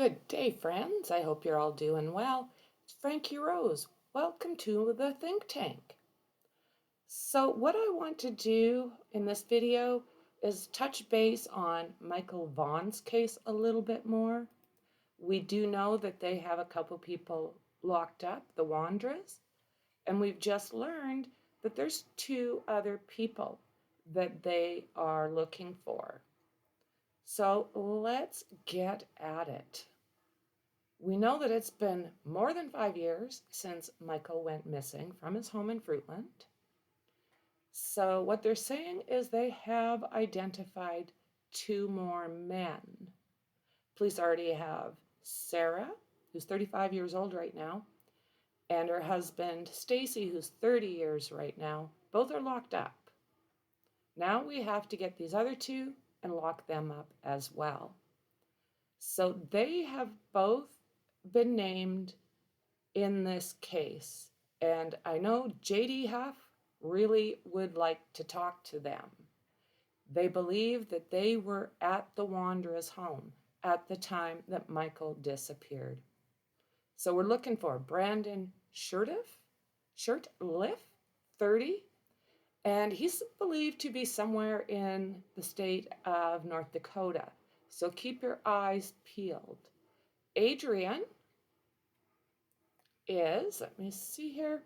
Good day, friends. I hope you're all doing well. It's Frankyrose. Welcome to the think tank. So what I want to do in this video is touch base on Michael Vaughan's case a little bit more. We do know that they have a couple people locked up, the Wanderers, and we've just learned that there's two other people that they are looking for. So let's get at it. We know that it's been more than 5 years since Michael went missing from his home in Fruitland. So what they're saying is they have identified two more men. Police already have Sarah, who's 35 years old right now, and her husband, Stacy, who's 30 years right now. Both are locked up. Now we have to get these other two and lock them up as well. So they have both been named in this case, and I know JD Huff really would like to talk to them. They believe that they were at the Wanderers' home at the time that Michael disappeared. So we're looking for Brandon Shurtleff, 30, and he's believed to be somewhere in the state of North Dakota. So keep your eyes peeled. Adrian is, let me see here,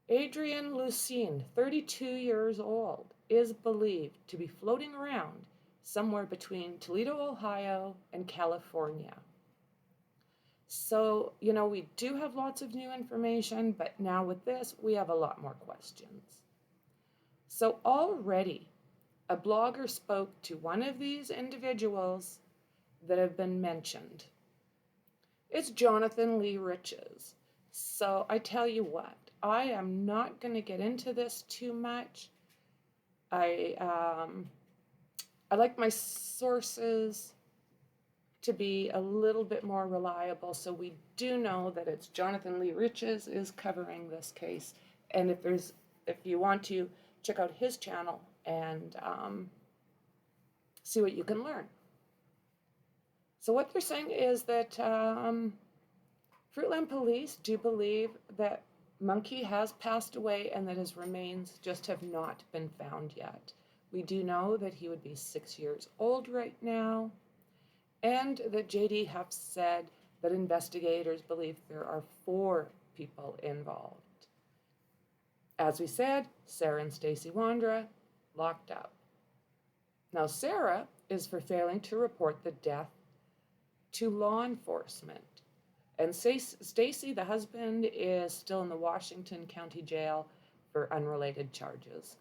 Adrian Lucene, 32 years old, is believed to be floating around somewhere between Toledo, Ohio, and California. So, we do have lots of new information, but now with this, we have a lot more questions. So already, a blogger spoke to one of these individuals that have been mentioned. It's Jonathan Lee Riches. So I tell you what, I am not going to get into this too much. I like my sources to be a little bit more reliable, so we do know that it's Jonathan Lee Riches is covering this case. And if you want to, check out his channel and see what you can learn. So what they're saying is that Fruitland Police do believe that Monkey has passed away and that his remains just have not been found yet. We do know that he would be 6 years old right now, and that JD Huff said that investigators believe there are 4 people involved. As we said, Sarah and Stacy Wandra locked up. Now Sarah is for failing to report the death to law enforcement. And Stacy, the husband, is still in the Washington County Jail for unrelated charges.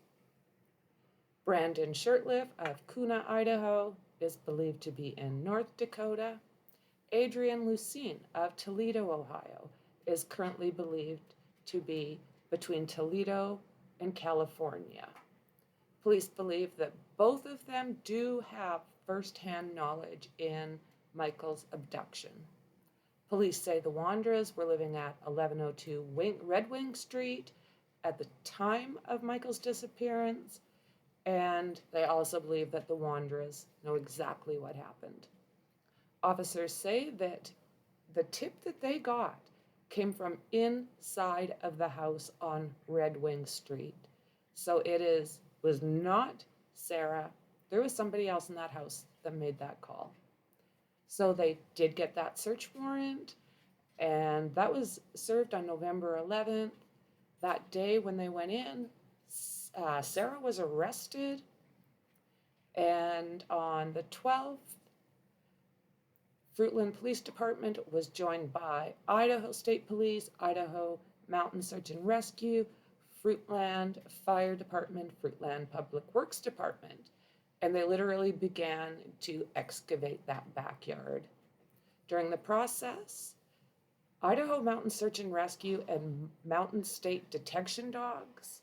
Brandon Shurtleff of Kuna, Idaho, is believed to be in North Dakota. Adrian Lucene of Toledo, Ohio, is currently believed to be between Toledo and California. Police believe that both of them do have firsthand knowledge in Michael's abduction. Police say the Wanderers were living at 1102 Red Wing Street at the time of Michael's disappearance, and they also believe that the Wanderers know exactly what happened. Officers say that the tip that they got came from inside of the house on Red Wing Street. So was not Sarah. There was somebody else in that house that made that call. So they did get that search warrant, and that was served on November 11th. That day when they went in, Sarah was arrested, and on the 12th, Fruitland Police Department was joined by Idaho State Police, Idaho Mountain Search and Rescue, Fruitland Fire Department, Fruitland Public Works Department. And they literally began to excavate that backyard. During the process, Idaho Mountain Search and Rescue and Mountain State Detection Dogs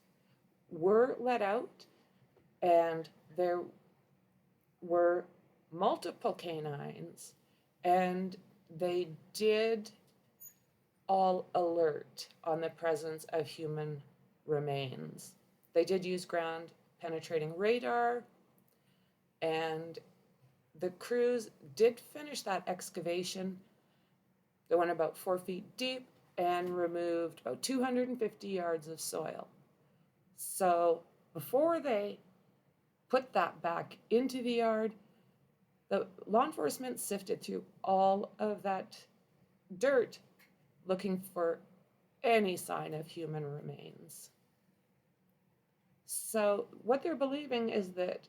were let out, and there were multiple canines, and they did all alert on the presence of human remains. They did use ground penetrating radar, and The crews did finish that excavation. They went about 4 feet deep and removed about 250 yards of soil. So before they put that back into the yard, the law enforcement sifted through all of that dirt looking for any sign of human remains. So what they're believing is that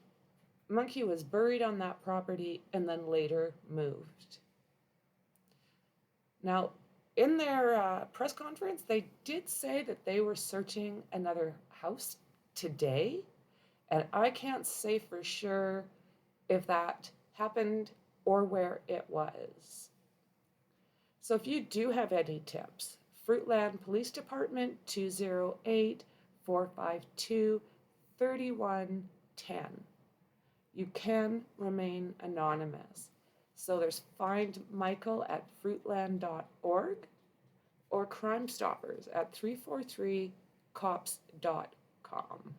Monkey was buried on that property and then later moved. Now, in their press conference, they did say that they were searching another house today, and I can't say for sure if that happened or where it was. So if you do have any tips, Fruitland Police Department 208-452-3110. You can remain anonymous. So there's Find Michael at fruitland.org or Crime Stoppers at 343cops.com.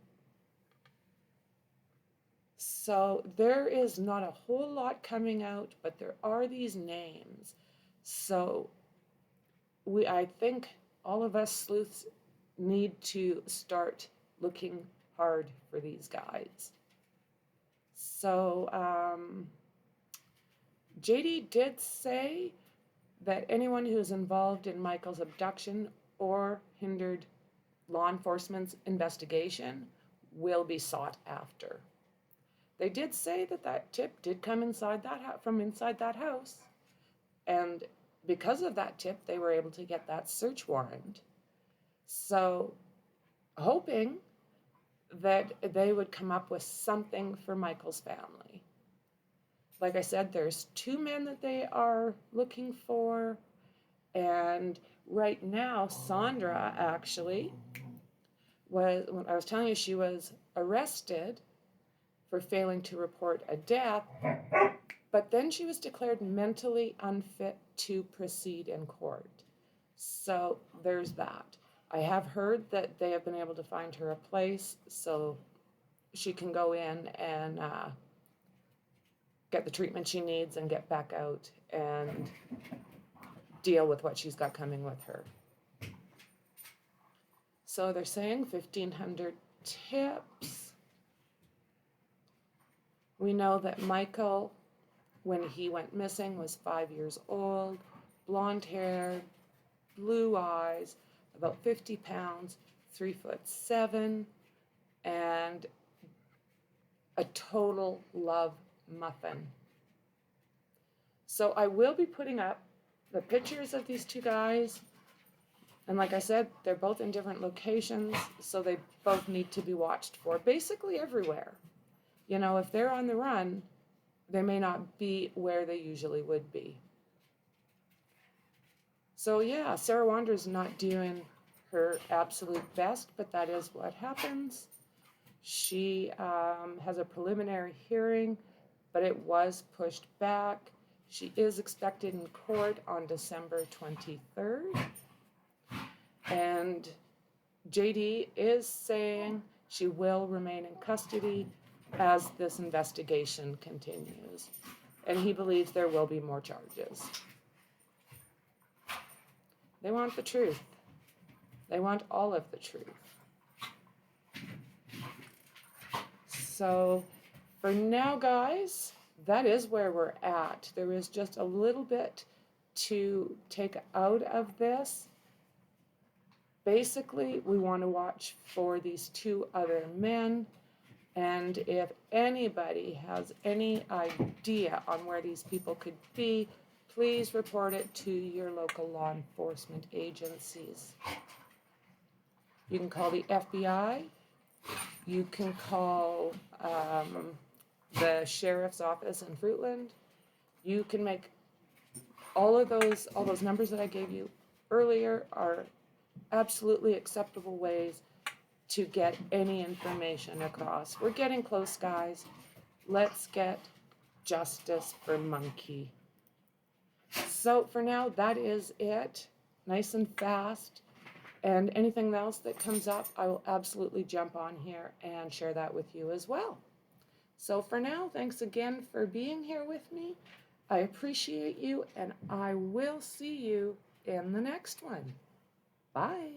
So there is not a whole lot coming out, but there are these names. So I think all of us sleuths need to start looking hard for these guys. So JD did say that anyone who's involved in Michael's abduction or hindered law enforcement's investigation will be sought after. They did say that that tip did come from inside that house, and because of that tip, they were able to get that search warrant. So, hoping that they would come up with something for Michael's family. Like I said, there's 2 men that they are looking for, and right now, Sandra actually I was telling you, she was arrested for failing to report a death, but then she was declared mentally unfit to proceed in court. So there's that. I have heard that they have been able to find her a place so she can go in and get the treatment she needs and get back out and deal with what she's got coming with her. So they're saying 1,500 tips. We know that Michael, when he went missing, was 5 years old, blonde hair, blue eyes, about 50 pounds, 3'7", and a total love muffin. So I will be putting up the pictures of these 2 guys. And like I said, they're both in different locations, so they both need to be watched for basically everywhere. You know, if they're on the run, they may not be where they usually would be. So yeah, Sarah Wander's not doing her absolute best, but that is what happens. She has a preliminary hearing, but it was pushed back. She is expected in court on December 23rd. And JD is saying she will remain in custody as this investigation continues. And he believes there will be more charges. They want the truth. They want all of the truth. So for now, guys, that is where we're at. There is just a little bit to take out of this. Basically, we want to watch for these 2 other men, and if anybody has any idea on where these people could be, please report it to your local law enforcement agencies. You can call the FBI, you can call the sheriff's office in Fruitland. You can make all those numbers that I gave you earlier are absolutely acceptable ways to get any information across. We're getting close, guys. Let's get justice for Monkey. So for now, that is it. Nice and fast. And anything else that comes up, I will absolutely jump on here and share that with you as well. So for now, thanks again for being here with me. I appreciate you, and I will see you in the next one. Bye.